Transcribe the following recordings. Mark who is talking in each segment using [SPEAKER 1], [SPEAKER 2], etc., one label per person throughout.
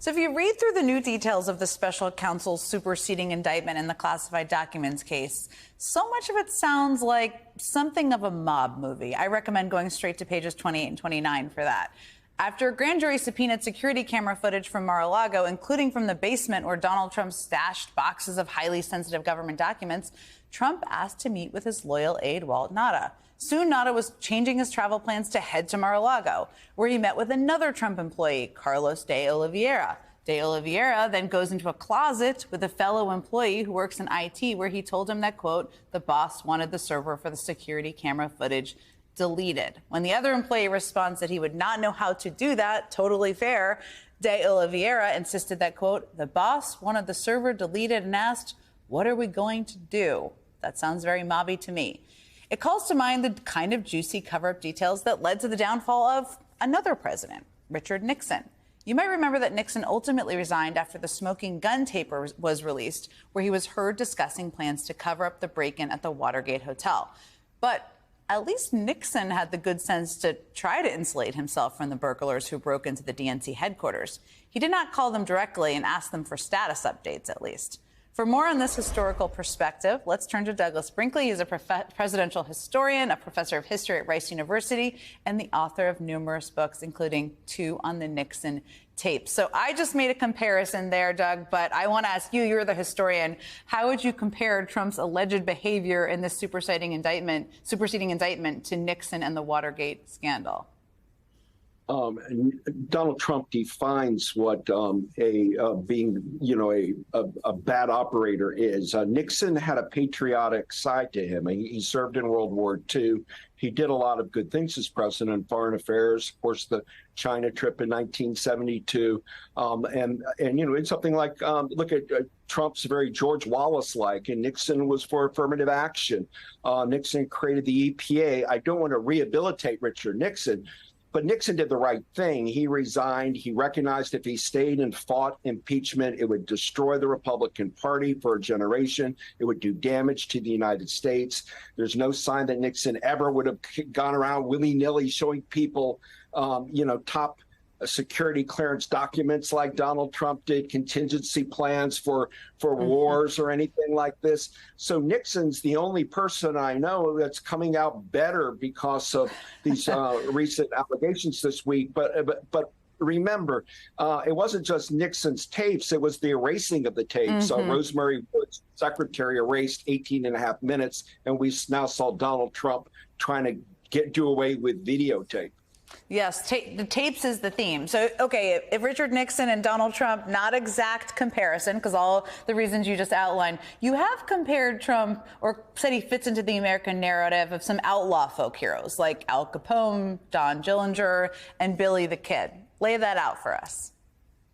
[SPEAKER 1] So if you read through the new details of the special counsel's superseding indictment in the classified documents case, so much of it sounds like something of a mob movie. I recommend going straight to pages 28 and 29 for that. After a grand jury subpoenaed security camera footage from Mar-a-Lago, including from the basement where Donald Trump stashed boxes of highly sensitive government documents, Trump asked to meet with his loyal aide, Walt Nauta. Soon, Nauta was changing his travel plans to head to Mar-a-Lago, where he met with another Trump employee, Carlos de Oliveira. De Oliveira then goes into a closet with a fellow employee who works in IT, where he told him that, quote, the boss wanted the server for the security camera footage deleted. When the other employee responds that he would not know how to do that, totally fair, de Oliveira insisted that, quote, the boss wanted the server deleted and asked, what are we going to do? That sounds very mobby to me. It calls to mind the kind of juicy cover-up details that led to the downfall of another president, Richard Nixon. You might remember that Nixon ultimately resigned after the smoking gun tape was released, where he was heard discussing plans to cover up the break-in at the Watergate Hotel. But at least Nixon had the good sense to try to insulate himself from the burglars who broke into the DNC headquarters. He did not call them directly and ask them for status updates, at least. For more on this historical perspective, let's turn to Douglas Brinkley. He's a presidential historian, a professor of history at Rice University, and the author of numerous books, including 2 on the Nixon tapes. So I just made a comparison there, Doug, but I want to ask you, you're the historian, how would you compare Trump's alleged behavior in this superseding indictment to Nixon and the Watergate scandal?
[SPEAKER 2] Donald Trump defines what being, a bad operator is. Nixon had a patriotic side to him. He served in World War II. He did a lot of good things as president in foreign affairs. Of course, the China trip in 1972, it's something like look at Trump's very George Wallace-like, and Nixon was for affirmative action. Nixon created the EPA. I don't want to rehabilitate Richard Nixon, but Nixon did the right thing. He resigned. He recognized if he stayed and fought impeachment, it would destroy the Republican Party for a generation. It would do damage to the United States. There's no sign that Nixon ever would have gone around willy-nilly showing people, top security clearance documents like Donald Trump did, contingency plans for wars or anything like this. So Nixon's the only person I know that's coming out better because of these recent allegations this week. But remember, it wasn't just Nixon's tapes, it was the erasing of the tapes. Rosemary Woods' secretary erased 18 and a half minutes, and we now saw Donald Trump trying to do away with videotape.
[SPEAKER 1] Yes, the tapes is the theme. So, okay, if Richard Nixon and Donald Trump, not exact comparison, because all the reasons you just outlined, you have compared Trump or said he fits into the American narrative of some outlaw folk heroes like Al Capone, Don Dillinger, and Billy the Kid. Lay that out for us.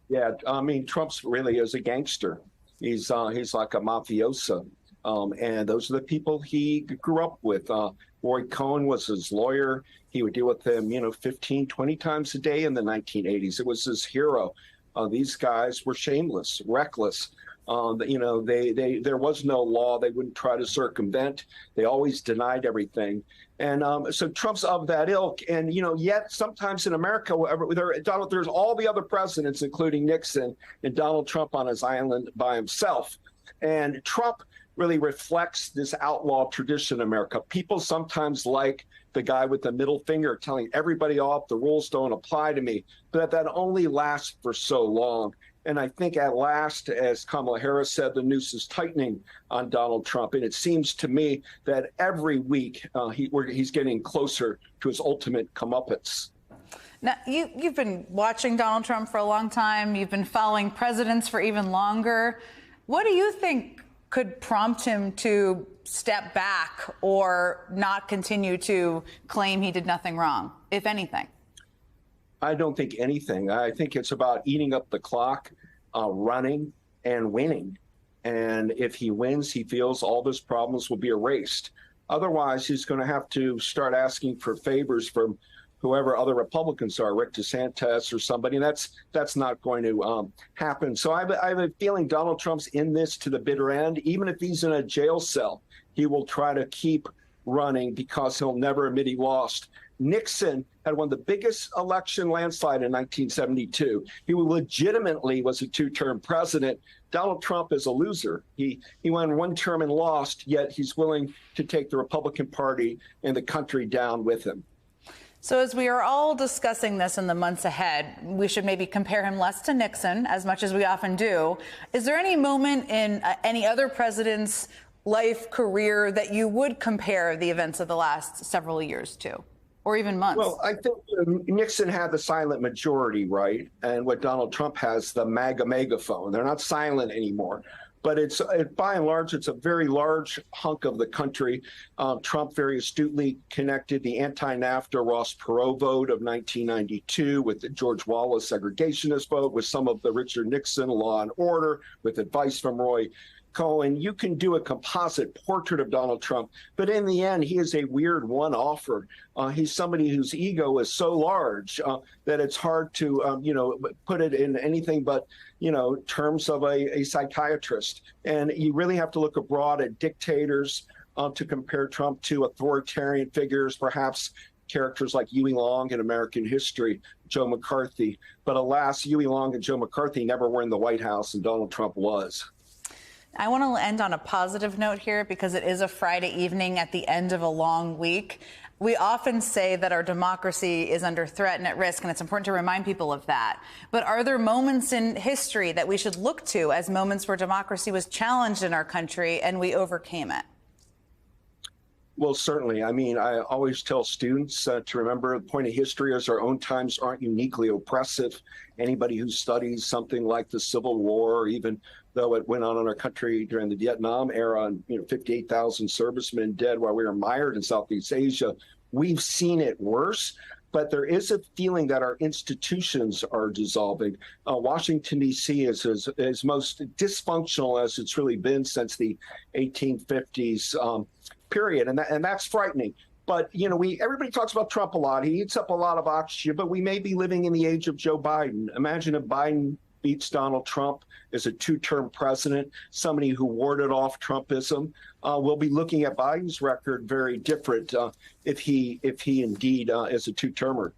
[SPEAKER 1] Yeah,
[SPEAKER 2] I mean, Trump's really is a gangster. He's like a mafioso. And those are the people he grew up with. Roy Cohn was his lawyer. He would deal with them, 15, 20 times a day in the 1980s. It was his hero. These guys were shameless, reckless. There was no law they wouldn't try to circumvent. They always denied everything. And so Trump's of that ilk. And, yet sometimes in America, there's all the other presidents, including Nixon, and Donald Trump on his island by himself. And Trump really reflects this outlaw tradition in America. People sometimes like the guy with the middle finger telling everybody off, the rules don't apply to me, but that only lasts for so long. And I think at last, as Kamala Harris said, the noose is tightening on Donald Trump. And it seems to me that every week he's getting closer to his ultimate comeuppance.
[SPEAKER 1] Now, you've been watching Donald Trump for a long time. You've been following presidents for even longer. What do you think could prompt him to step back or not continue to claim he did nothing wrong, if anything?
[SPEAKER 2] I don't think anything. I think it's about eating up the clock, running and winning. And if he wins, he feels all those problems will be erased. Otherwise, he's going to have to start asking for favors from whoever other Republicans are, Rick DeSantis or somebody. That's not going to happen. So I have a feeling Donald Trump's in this to the bitter end. Even if he's in a jail cell, he will try to keep running because he'll never admit he lost. Nixon had won the biggest election landslide in 1972. He legitimately was a two-term president. Donald Trump is a loser. He won one term and lost, yet he's willing to take the Republican Party and the country down with him.
[SPEAKER 1] So as we are all discussing this in the months ahead, we should maybe compare him less to Nixon, as much as we often do. Is there any moment in any other president's life, career, that you would compare the events of the last several years to, or even months?
[SPEAKER 2] Well, I think Nixon had the silent majority, right? And what Donald Trump has, the MAGA megaphone. They're not silent anymore. But it's by and large, it's a very large hunk of the country. Trump very astutely connected the anti-NAFTA Ross Perot vote of 1992 with the George Wallace segregationist vote, with some of the Richard Nixon law and order, with advice from Roy Cohen. You can do a composite portrait of Donald Trump, but in the end, he is a weird one-offer. He's somebody whose ego is so large that it's hard to, put it in anything but, terms of a psychiatrist. And you really have to look abroad at dictators to compare Trump to authoritarian figures, perhaps characters like Huey Long in American history, Joe McCarthy. But alas, Huey Long and Joe McCarthy never were in the White House, and Donald Trump was.
[SPEAKER 1] I want to end on a positive note here, because it is a Friday evening at the end of a long week. We often say that our democracy is under threat and at risk, and it's important to remind people of that. But are there moments in history that we should look to as moments where democracy was challenged in our country and we overcame it?
[SPEAKER 2] Well, certainly. I mean, I always tell students to remember the point of history is our own times aren't uniquely oppressive. Anybody who studies something like the Civil War, or even though it went on in our country during the Vietnam era, and 58,000 servicemen dead while we were mired in Southeast Asia, we've seen it worse. But there is a feeling that our institutions are dissolving. Washington, D.C. is as most dysfunctional as it's really been since the 1850s period. And that's frightening. But, everybody talks about Trump a lot. He eats up a lot of oxygen, but we may be living in the age of Joe Biden. Imagine if Biden beats Donald Trump as a two-term president, somebody who warded off Trumpism. We'll be looking at Biden's record very different if he indeed is a two-termer.